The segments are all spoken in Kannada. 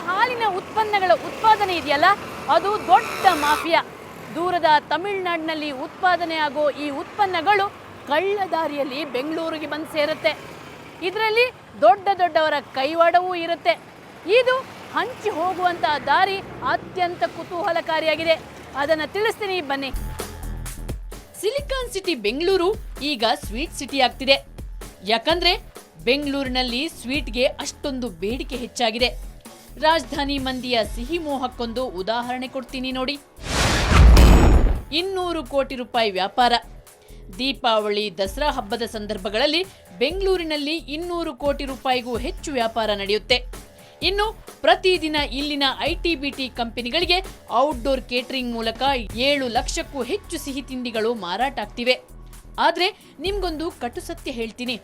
ಹಾಲಿನ ಉತ್ಪನ್ನಗಳ ಉತ್ಪಾದನೆ ಇದೆಯಲ್ಲ, ಅದು ದೊಡ್ಡ ಮಾಫಿಯಾ. ದೂರದ ತಮಿಳುನಾಡಿನಲ್ಲಿ ಉತ್ಪಾದನೆ ಆಗೋ ಈ ಉತ್ಪನ್ನಗಳು ಕಳ್ಳ ದಾರಿಯಲ್ಲಿ ಬೆಂಗಳೂರಿಗೆ ಬಂದು ಸೇರುತ್ತೆ. ಇದರಲ್ಲಿ ದೊಡ್ಡ ದೊಡ್ಡವರ ಕೈವಾಡವೂ ಇರುತ್ತೆ. ಇದು ಹಂಚಿ ಹೋಗುವಂಥ ದಾರಿ ಅತ್ಯಂತ ಕುತೂಹಲಕಾರಿಯಾಗಿದೆ. ಅದನ್ನು ತಿಳಿಸ್ತೀನಿ ಬನ್ನಿ. ಸಿಲಿಕಾನ್ ಸಿಟಿ ಬೆಂಗಳೂರು ಈಗ ಸ್ವೀಟ್ ಸಿಟಿ ಆಗ್ತಿದೆ. ಯಾಕಂದ್ರೆ ಬೆಂಗಳೂರಿನಲ್ಲಿ ಸ್ವೀಟ್ಗೆ ಅಷ್ಟೊಂದು ಬೇಡಿಕೆ ಹೆಚ್ಚಾಗಿದೆ. ರಾಜಧಾನಿ ಮಂದಿಯ ಸಿಹಿ ಮೋಹಕ್ಕೊಂದು ಉದಾಹರಣೆ ಕೊಡ್ತೀನಿ ನೋಡಿ. 200 ಕೋಟಿ ರೂಪಾಯಿ ವ್ಯಾಪಾರ. ದೀಪಾವಳಿ, ದಸರಾ ಹಬ್ಬದ ಸಂದರ್ಭಗಳಲ್ಲಿ ಬೆಂಗಳೂರಿನಲ್ಲಿ 200 ಕೋಟಿ ರೂಪಾಯಿಗೂ ಹೆಚ್ಚು ವ್ಯಾಪಾರ ನಡೆಯುತ್ತೆ. ಇನ್ನು ಪ್ರತಿದಿನ ಇಲ್ಲಿನ ಐಟಿ-ಬಿಟಿ ಕಂಪನಿಗಳಿಗೆ ಔಟ್ಡೋರ್ ಕೇಟರಿಂಗ್ ಮೂಲಕ 7 ಲಕ್ಷಕ್ಕೂ ಹೆಚ್ಚು ಸಿಹಿ ತಿಂಡಿಗಳು ಮಾರಾಟ ಆಗ್ತಿವೆ. ಆದ್ರೆ ನಿಮ್ಗೊಂದು ಕಟು ಸತ್ಯ ಹೇಳ್ತೀನಿ,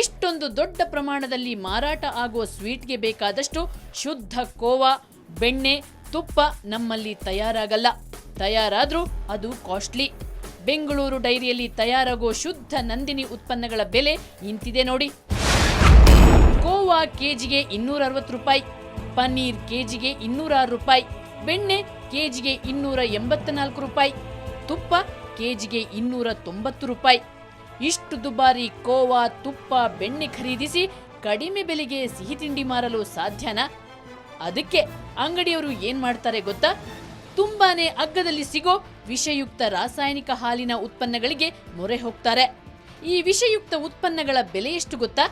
ಇಷ್ಟೊಂದು ದೊಡ್ಡ ಪ್ರಮಾಣದಲ್ಲಿ ಮಾರಾಟ ಆಗೋ ಸ್ವೀಟ್ಗೆ ಬೇಕಾದಷ್ಟು ಶುದ್ಧ ಕೋವಾ, ಬೆಣ್ಣೆ, ತುಪ್ಪ ನಮ್ಮಲ್ಲಿ ತಯಾರಾಗಲ್ಲ. ತಯಾರಾದ್ರೂ ಅದು ಕಾಸ್ಟ್ಲಿ. ಬೆಂಗಳೂರು ಡೈರಿಯಲ್ಲಿ ತಯಾರಾಗೋ ಶುದ್ಧ ನಂದಿನಿ ಉತ್ಪನ್ನಗಳ ಬೆಲೆ ಇಂತಿದೆ ನೋಡಿ. ಕೋವಾ ಕೆಜಿಗೆ 260 ರೂಪಾಯಿ, ಪನ್ನೀರ್ ಕೆಜಿಗೆ 206 ರೂಪಾಯಿ, ಬೆಣ್ಣೆ ಕೆಜಿಗೆ 284 ರೂಪಾಯಿ, ತುಪ್ಪ ಕೆಜಿಗೆ 290 ರೂಪಾಯಿ. ಇಷ್ಟು ದುಬಾರಿ ಕೋವಾ, ತುಪ್ಪ, ಬೆಣ್ಣೆ ಖರೀದಿಸಿ ಕಡಿಮೆ ಬೆಲೆಗೆ ಸಿಹಿ ತಿಂಡಿ ಮಾರಲು ಸಾಧ್ಯನಾ? ಅದಕ್ಕೆ ಅಂಗಡಿಯವರು ಏನ್ ಮಾಡ್ತಾರೆ ಗೊತ್ತಾ? ತುಂಬಾನೇ ಅಗ್ಗದಲ್ಲಿ ಸಿಗೋ ವಿಷಯುಕ್ತ ರಾಸಾಯನಿಕ ಹಾಲಿನ ಉತ್ಪನ್ನಗಳಿಗೆ ಮೊರೆ ಹೋಗ್ತಾರೆ. ಈ ವಿಷಯುಕ್ತ ಉತ್ಪನ್ನಗಳ ಬೆಲೆ ಎಷ್ಟು ಗೊತ್ತಾ?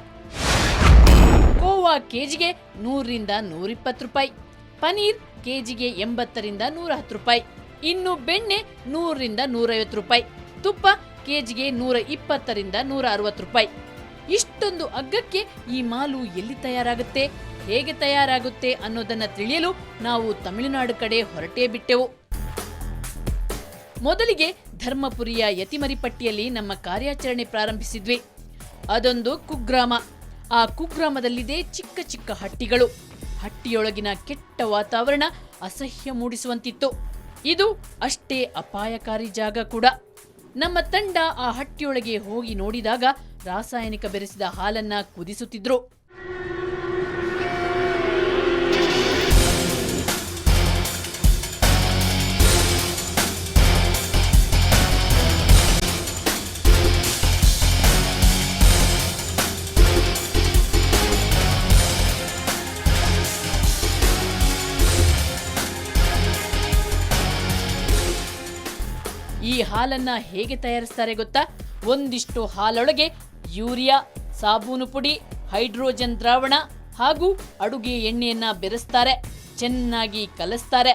ಕೋವಾ ಕೆಜಿಗೆ 100 ರಿಂದ 120 ರೂಪಾಯಿ, ಪನೀರ್ ಕೆಜಿಗೆ 80 ರಿಂದ 110 ರೂಪಾಯಿ, ಇನ್ನು ಬೆಣ್ಣೆ 100 ರಿಂದ 150 ರೂಪಾಯಿ, ತುಪ್ಪ ಕೆಜಿಗೆ 120 ರಿಂದ 160 ರೂಪಾಯಿ. ಇಷ್ಟೊಂದು ಅಗ್ಗಕ್ಕೆ ಈ ಮಾಲು ಎಲ್ಲಿ ತಯಾರಾಗುತ್ತೆ, ಹೇಗೆ ತಯಾರಾಗುತ್ತೆ ಅನ್ನೋದನ್ನ ತಿಳಿಯಲು ನಾವು ತಮಿಳುನಾಡು ಕಡೆ ಹೊರಟೇ ಬಿಟ್ಟೆವು. ಮೊದಲಿಗೆ ಧರ್ಮಪುರಿಯ ಯತಿಮರಿಪಟ್ಟಿಯಲ್ಲಿ ನಮ್ಮ ಕಾರ್ಯಾಚರಣೆ ಪ್ರಾರಂಭಿಸಿದ್ವಿ. ಅದೊಂದು ಕುಗ್ರಾಮ. ಆ ಕುಗ್ರಾಮದಲ್ಲಿದೆ ಚಿಕ್ಕ ಚಿಕ್ಕ ಹಟ್ಟಿಗಳು. ಹಟ್ಟಿಯೊಳಗಿನ ಕೆಟ್ಟ ವಾತಾವರಣ ಅಸಹ್ಯ ಮೂಡಿಸುವಂತಿತ್ತು. ಇದು ಅಷ್ಟೇ ಅಪಾಯಕಾರಿ ಜಾಗ ಕೂಡ. ನಮ್ಮ ತಂಡ ಆ ಹಟ್ಟಿಯೊಳಗೆ ಹೋಗಿ ನೋಡಿದಾಗ ರಾಸಾಯನಿಕ ಬೆರೆಸಿದ ಹಾಲನ್ನ ಕುದಿಸುತ್ತಿದ್ರು. ಈ ಹಾಲನ್ನ ಹೇಗೆ ತಯಾರಿಸ್ತಾರೆ ಗೊತ್ತಾ? ಒಂದಿಷ್ಟು ಹಾಲೊಳಗೆ ಯೂರಿಯಾ, ಸಾಬೂನು ಪುಡಿ, ಹೈಡ್ರೋಜನ್ ದ್ರಾವಣ ಹಾಗೂ ಅಡುಗೆ ಎಣ್ಣೆಯನ್ನ ಬೆರೆಸ್ತಾರೆ. ಚೆನ್ನಾಗಿ ಕಲಸ್ತಾರೆ.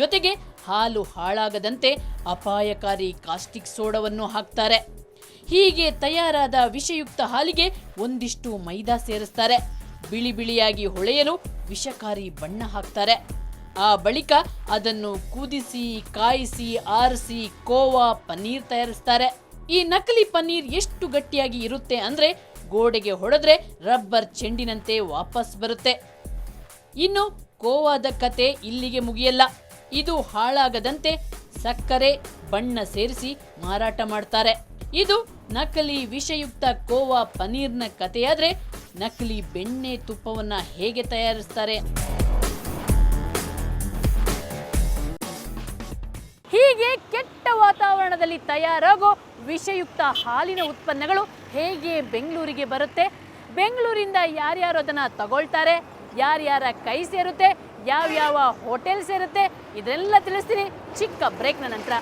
ಜೊತೆಗೆ ಹಾಲು ಹಾಳಾಗದಂತೆ ಅಪಾಯಕಾರಿ ಕಾಸ್ಟಿಕ್ ಸೋಡವನ್ನು ಹಾಕ್ತಾರೆ. ಹೀಗೆ ತಯಾರಾದ ವಿಷಯುಕ್ತ ಹಾಲಿಗೆ ಒಂದಿಷ್ಟು ಮೈದಾ ಸೇರಿಸ್ತಾರೆ. ಬಿಳಿ ಬಿಳಿಯಾಗಿ ಹೊಳೆಯಲು ವಿಷಕಾರಿ ಬಣ್ಣ ಹಾಕ್ತಾರೆ. ಆ ಬಳಿಕ ಅದನ್ನು ಕುದಿಸಿ, ಕಾಯಿಸಿ, ಆರಿಸಿ ಕೋವಾ, ಪನ್ನೀರ್ ತಯಾರಿಸ್ತಾರೆ. ಈ ನಕಲಿ ಪನ್ನೀರ್ ಎಷ್ಟು ಗಟ್ಟಿಯಾಗಿ ಇರುತ್ತೆ ಅಂದ್ರೆ ಗೋಡೆಗೆ ಹೊಡೆದ್ರೆ ರಬ್ಬರ್ ಚೆಂಡಿನಂತೆ ವಾಪಸ್ ಬರುತ್ತೆ. ಇನ್ನು ಕೋವಾದ ಕತೆ ಇಲ್ಲಿಗೆ ಮುಗಿಯಲ್ಲ. ಇದು ಹಾಳಾಗದಂತೆ ಸಕ್ಕರೆ, ಬಣ್ಣ ಸೇರಿಸಿ ಮಾರಾಟ ಮಾಡ್ತಾರೆ. ಇದು ನಕಲಿ ವಿಷಯುಕ್ತ ಕೋವಾ, ಪನ್ನೀರ್ನ ಕತೆಯಾದ್ರೆ ನಕಲಿ ಬೆಣ್ಣೆ, ತುಪ್ಪವನ್ನ ಹೇಗೆ ತಯಾರಿಸ್ತಾರೆ? ಹೀಗೆ ಕೆಟ್ಟ ವಾತಾವರಣದಲ್ಲಿ ತಯಾರಾಗೋ ವಿಷಯುಕ್ತ ಹಾಲಿನ ಉತ್ಪನ್ನಗಳು ಹೇಗೆ ಬೆಂಗಳೂರಿಗೆ ಬರುತ್ತೆ, ಬೆಂಗಳೂರಿಂದ ಯಾರ್ಯಾರು ಅದನ್ನ ತಗೊಳ್ತಾರೆ, ಯಾರ್ಯಾರ ಕೈ ಸೇರುತ್ತೆ, ಯಾವ್ಯಾವ ಹೋಟೆಲ್ ಸೇರುತ್ತೆ, ಇದೆಲ್ಲ ತಿಳಿಸ್ತೀನಿ ಚಿಕ್ಕ ಬ್ರೇಕ್ನ ನಂತರ.